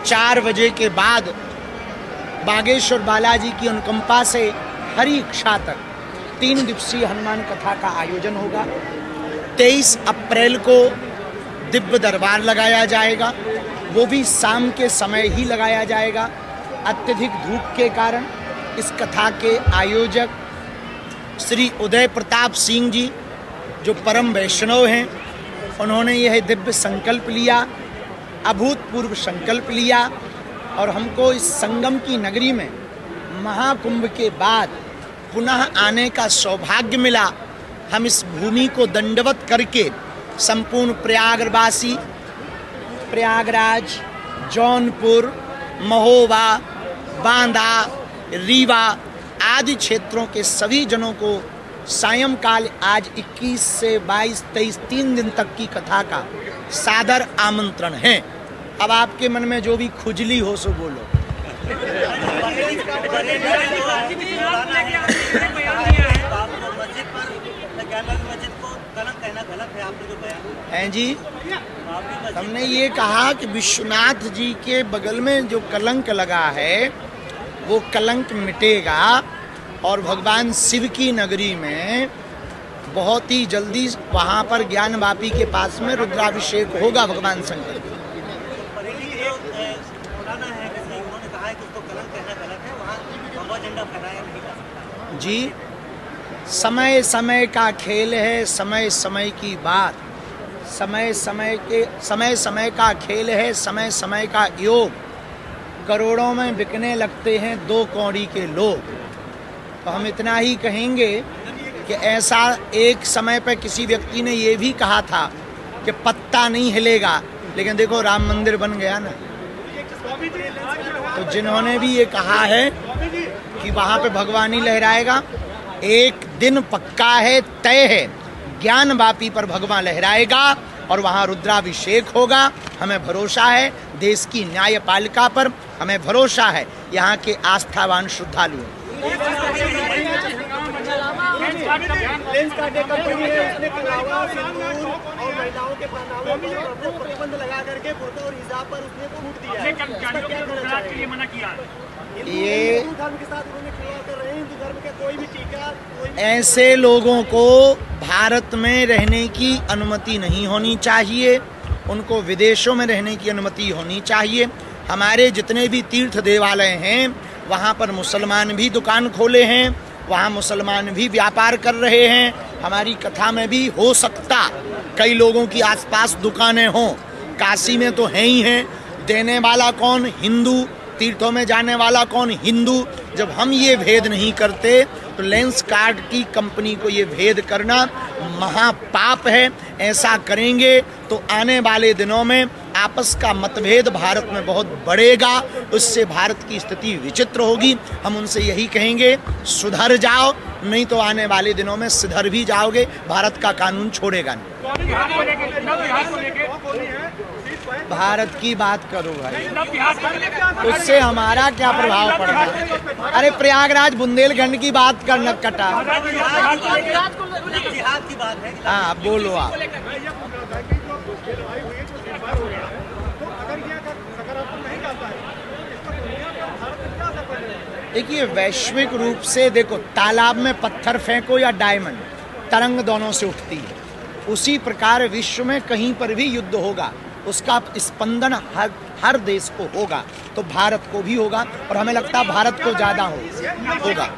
4 बजे के बाद बागेश्वर बालाजी की अनुकंपा से हरी इच्छा तक 3 दिवसीय हनुमान कथा का आयोजन होगा। 23 अप्रैल को दिव्य दरबार लगाया जाएगा, वो भी शाम के समय ही लगाया जाएगा। अत्यधिक धूप के कारण इस कथा के आयोजक श्री उदय प्रताप सिंह जी, जो परम वैष्णव हैं, उन्होंने यह दिव्य संकल्प लिया, अभूतपूर्व संकल्प लिया और हमको इस संगम की नगरी में महाकुंभ के बाद पुनः आने का सौभाग्य मिला। हम इस भूमि को दंडवत करके संपूर्ण प्रयागवासी, प्रयागराज, जौनपुर, महोबा, बांदा, रीवा आदि क्षेत्रों के सभी जनों को सायंकाल आज 21 से 22, 23 3 दिन तक की कथा का सादर आमंत्रण है। अब आपके मन में जो भी खुजली हो सो बोलो। हैं जी, हमने ये कहा कि विश्वनाथ जी के बगल में जो कलंक लगा है वो कलंक मिटेगा और भगवान शिव की नगरी में बहुत ही जल्दी वहाँ पर ज्ञानवापी के पास में रुद्राभिषेक होगा भगवान शंकर का। जी, समय समय का खेल है, समय समय की बात, समय समय का खेल है, समय समय का योग। करोड़ों में बिकने लगते हैं 2 कौड़ी के लोग। तो हम इतना ही कहेंगे कि ऐसा एक समय पर किसी व्यक्ति ने ये भी कहा था कि पत्ता नहीं हिलेगा, लेकिन देखो राम मंदिर बन गया ना। तो जिन्होंने भी ये कहा है कि वहाँ पे भगवानी लहराएगा, एक दिन पक्का है, तय है, ज्ञानवापी पर भगवान लहराएगा और वहाँ रुद्राभिषेक होगा। हमें भरोसा है देश की न्यायपालिका पर, हमें भरोसा है यहाँ के आस्थावान श्रद्धालुओं। ये ऐसे लोगों को भारत में रहने की अनुमति नहीं होनी चाहिए, उनको विदेशों में रहने की अनुमति होनी चाहिए। हमारे जितने भी तीर्थ देवालय हैं वहाँ पर मुसलमान भी दुकान खोले हैं, वहाँ मुसलमान भी व्यापार कर रहे हैं। हमारी कथा में भी हो सकता कई लोगों की आसपास दुकानें हों, काशी में तो हैं ही हैं। देने वाला कौन? हिंदू। तीर्थों में जाने वाला कौन? हिंदू। जब हम ये भेद नहीं करते तो लेंस कार्ड की कंपनी को ये भेद करना महापाप है। ऐसा करेंगे तो आने वाले दिनों में आपस का मतभेद भारत में बहुत बढ़ेगा, उससे भारत की स्थिति विचित्र होगी। हम उनसे यही कहेंगे सुधर जाओ, नहीं तो आने वाले दिनों में सिधर भी जाओगे, भारत का कानून छोड़ेगा नहीं। भारत की बात करो भाई, उससे हमारा क्या प्रभाव पड़ता है? अरे प्रयागराज बुंदेलखंड की बात करना कटा। हाँ बोलो आप। देखिए वैश्विक रूप से देखो, तालाब में पत्थर फेंको या डायमंड, तरंग दोनों से उठती है। उसी प्रकार विश्व में कहीं पर भी युद्ध होगा, उसका स्पंदन हर देश को होगा, तो भारत को भी होगा और हमें लगता है भारत को ज़्यादा होगा।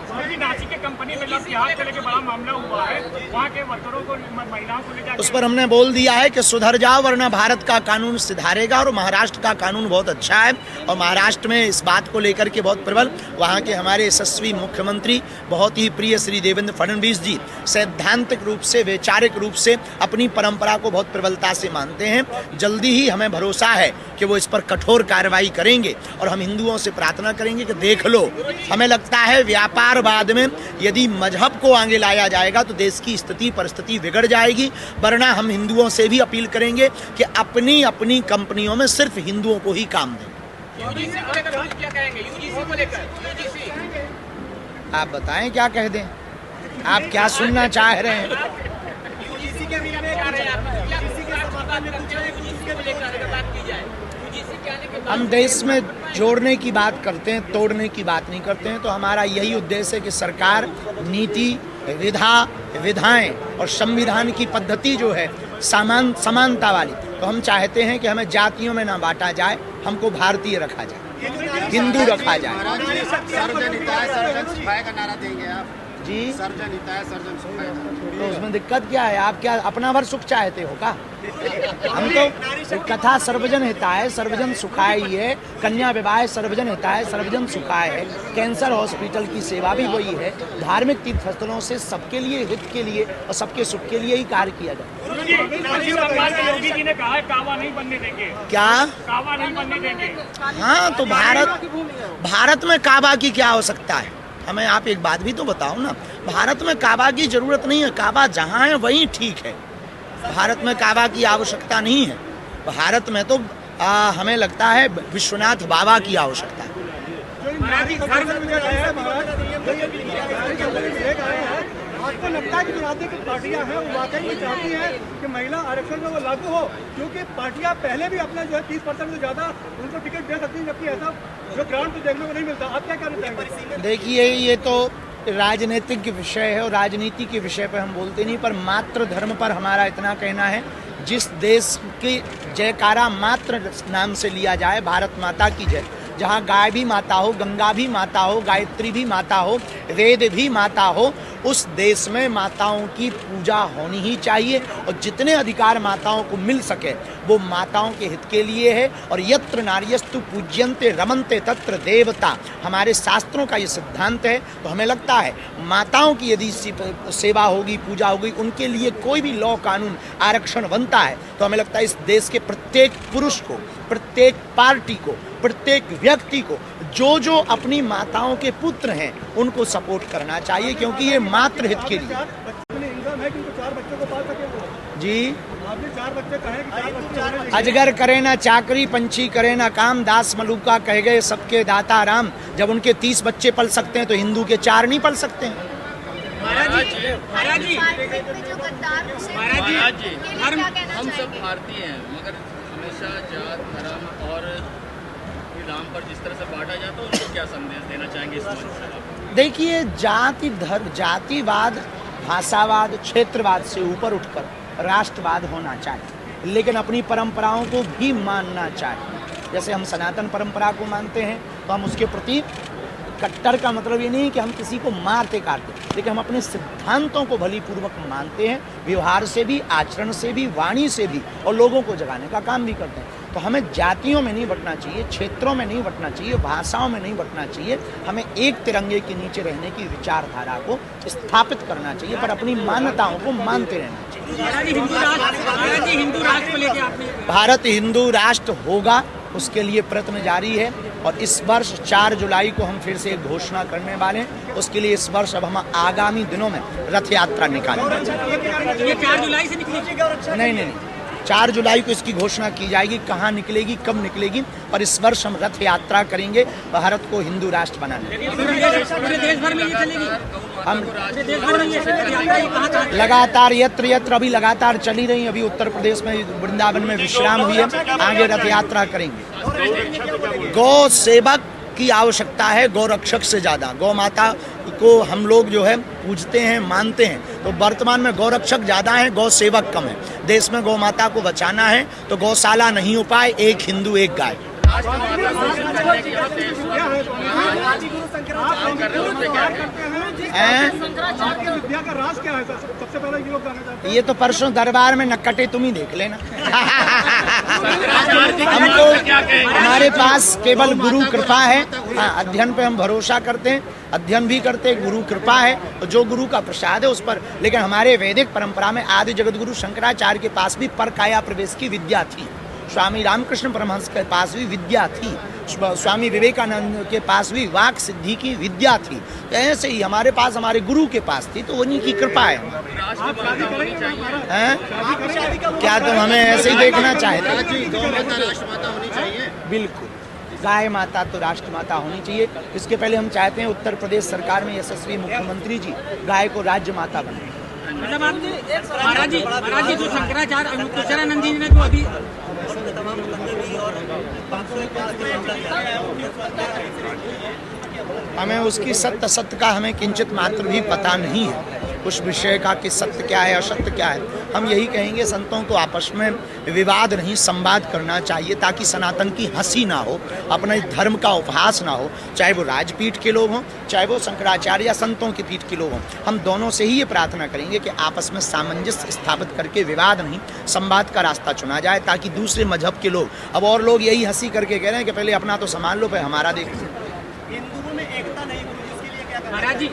उस पर हमने बोल दिया है कि सुधर जाओ वरना भारत का कानून सुधारेगा। और महाराष्ट्र का कानून बहुत अच्छा है और महाराष्ट्र में इस बात को लेकर के बहुत प्रबल, वहाँ के हमारे यशस्वी मुख्यमंत्री बहुत ही प्रिय श्री देवेंद्र फडणवीस जी सैद्धांतिक रूप से, वैचारिक रूप से अपनी परंपरा को बहुत प्रबलता से मानते हैं। जल्दी ही हमें भरोसा है कि वो इस पर कठोर कार्रवाई करेंगे और हम हिंदुओं से प्रार्थना करेंगे कि देख लो, हमें लगता है व्यापारवाद में यदि मजहब को आगे लाया जाएगा तो देश की स्थिति परिस्थिति बिगड़ जाएगी। वरना हम हिंदुओं से भी अपील करेंगे कि अपनी अपनी कंपनियों में सिर्फ हिंदुओं को ही काम दें। आप बताएं क्या कह दें, आप क्या सुनना चाह रहे हैं? हम देश में जोड़ने की बात करते हैं, तोड़ने की बात नहीं करते हैं। तो हमारा यही उद्देश्य है कि सरकार नीति, विधाएं और संविधान की पद्धति जो है समानता वाली, तो हम चाहते हैं कि हमें जातियों में ना बांटा जाए, हमको भारतीय रखा जाए, हिंदू रखा जाए। सर्वजन हिताय सर्वजन सुखाय का नारा देंगे आप जी, सर्वजन हिताय सर्वजन सुखाय। तो उसमें दिक्कत क्या है? आप क्या अपना भर सुख चाहते हो का? हम तो कथा सर्वजन हिताय सर्वजन सुखाय ही है, कन्या विवाह सर्वजन हिताय सर्वजन सुखाय है, कैंसर हॉस्पिटल की सेवा भी वही है। धार्मिक तीर्थ स्थलों से सबके लिए, हित के लिए और सबके सुख के लिए ही कार्य किया जाए। योगी जी ने कहा है कावा नहीं बनने देंगे। क्या कावा नहीं बनने देंगे? हाँ, तो भारत में काबा की क्या आवश्यकता है? हमें आप एक बात भी तो बताओ ना, भारत में काबा की जरूरत नहीं है। काबा जहाँ है वहीं ठीक है, भारत में काबा की आवश्यकता नहीं है। भारत में तो हमें लगता है विश्वनाथ बाबा की आवश्यकता है। आपको लगता है कि जो राजनीतिक पार्टियां हैं वो वाकई में चाहती हैं कि महिला आरक्षण जो वो लागू हो, क्योंकि पार्टियां पहले भी अपना जो है 30% से ज़्यादा उनको टिकट दे सकती हैं, जबकि ऐसा जो ग्राउंड पे देखने को नहीं मिलता। आप क्या कहना चाहेंगे? देखिए, ये तो राजनीतिक विषय है और राजनीति के विषय पर हम बोलते नहीं, पर मातृ धर्म पर हमारा इतना कहना है, जिस देश की जयकारा मातृ नाम से लिया जाए, भारत माता की जय, जहाँ गाय भी माता हो, गंगा भी माता हो, गायत्री भी माता हो, वेद भी माता हो, उस देश में माताओं की पूजा होनी ही चाहिए। और जितने अधिकार माताओं को मिल सके वो माताओं के हित के लिए है। और यत्र नार्यस्तु पूज्यन्ते रमन्ते तत्र देवता, हमारे शास्त्रों का ये सिद्धांत है। तो हमें लगता है माताओं की यदि सेवा होगी, पूजा होगी, उनके लिए कोई भी लॉ कानून आरक्षण बनता है, तो हमें लगता है इस देश के प्रत्येक पुरुष को, प्रत्येक पार्टी को, प्रत्येक व्यक्ति को जो अपनी माताओं के पुत्र हैं उनको सपोर्ट करना चाहिए, क्योंकि ये मातृ हित के लिए। जी, 4 बच्चे कहें कि 4 बच्चे अजगर करे ना चाकरी, पंछी करे ना काम, दास मलूका कह गए सबके दाता राम। जब उनके 30 बच्चे पल सकते हैं तो हिंदू के 4 नहीं पल सकते हैं। महाराज जी, हम सब भारतीय हैं, मगर हमेशा जात, धर्म और राम पर जिस तरह से बांटा जाता है, उनको क्या संदेश देना चाहेंगे इस मंच से? देखिए, जातिवाद, भाषावाद, क्षेत्रवाद से ऊपर उठकर राष्ट्रवाद होना चाहिए, लेकिन अपनी परंपराओं को भी मानना चाहिए। जैसे हम सनातन परंपरा को मानते हैं, तो हम उसके प्रति कट्टर का मतलब ये नहीं कि हम किसी को मारते काटते, लेकिन हम अपने सिद्धांतों को भली पूर्वक मानते हैं, व्यवहार से भी, आचरण से भी, वाणी से भी, और लोगों को जगाने का काम भी करते हैं। तो हमें जातियों में नहीं बंटना चाहिए, क्षेत्रों में नहीं बंटना चाहिए, भाषाओं में नहीं बंटना चाहिए। हमें एक तिरंगे के नीचे रहने की विचारधारा को स्थापित करना चाहिए, पर अपनी मान्यताओं को मानते रहना चाहिए। भारत हिंदू राष्ट्र होगा, उसके लिए प्रयत्न जारी है। और इस वर्ष 4 जुलाई को हम फिर से एक घोषणा करने वाले हैं। उसके लिए इस वर्ष अब हम आगामी दिनों में रथ यात्रा निकालेंगे। ये 4 जुलाई से निकलेगी? नहीं, 4 जुलाई को इसकी घोषणा की जाएगी, कहाँ निकलेगी, कब निकलेगी। और इस वर्ष हम रथ यात्रा करेंगे भारत को हिंदू राष्ट्र बनाने। देश भर में ये चलेगी? हम लगातार यत्र अभी लगातार चली रही। अभी उत्तर प्रदेश में वृंदावन में विश्राम हुई है, आगे रथ यात्रा करेंगे। गौ सेवक की आवश्यकता है, गौ रक्षक से ज़्यादा। गौ माता को हम लोग जो है पूजते हैं, मानते हैं, तो वर्तमान में गौ रक्षक ज़्यादा है, गौ सेवक कम है। देश में गौ माता को बचाना है तो गौशाला नहीं हो पाए, एक हिंदू एक गाय। ये तो परसों दरबार में नक्कटे तुम ही देख लेना। हमको हमारे पास केवल गुरु कृपा है। हाँ, अध्ययन पे हम भरोसा करते हैं, अध्ययन भी करते हैं, गुरु कृपा है, और जो गुरु का प्रसाद है उस पर। लेकिन हमारे वैदिक परंपरा में आदि जगत गुरु शंकराचार्य के पास भी परकाया प्रवेश की विद्या थी, स्वामी रामकृष्ण परमहंस के पास भी विद्या थी, स्वामी विवेकानंद के पास भी वाक सिद्धि की विद्या थी। तो ऐसे ही हमारे पास, हमारे गुरु के पास थी, तो उन्हीं की कृपा है। क्या तुम हमें ऐसे ही देखना चाहते? बिल्कुल, गाय माता तो राष्ट्र माता होनी चाहिए। इसके पहले हम चाहते हैं उत्तर प्रदेश सरकार में यशस्वी मुख्यमंत्री जी गाय को राज्य माता बनाए। मतलब महाराज जी जो शंकराचार्य कुशलानंद जी ने जो अभी हमें उसकी सत्य असत्य का हमें किंचित मात्र भी पता नहीं है, उस विषय का कि सत्य क्या है असत्य क्या है। हम यही कहेंगे संतों को आपस में विवाद नहीं संवाद करना चाहिए, ताकि सनातन की हंसी ना हो, अपने धर्म का उपहास ना हो, चाहे वो राजपीठ के लोग हों, चाहे वो शंकराचार्य या संतों की पीठ के लोग हों। हम दोनों से ही ये प्रार्थना करेंगे कि आपस में सामंजस्य स्थापित करके विवाद नहीं संवाद का रास्ता चुना जाए, ताकि दूसरे मजहब के लोग, अब और लोग यही हंसी करके कह रहे हैं कि पहले अपना तो संभाल लो, फिर हमारा देखो।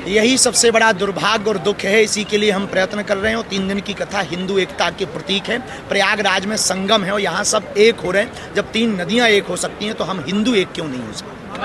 यही सबसे बड़ा दुर्भाग्य और दुख है, इसी के लिए हम प्रयत्न कर रहे हैं। 3 दिन की कथा हिंदू एकता के प्रतीक है। प्रयागराज में संगम है और यहाँ सब एक हो रहे हैं। जब 3 नदियाँ एक हो सकती हैं तो हम हिंदू एक क्यों नहीं हो सकते?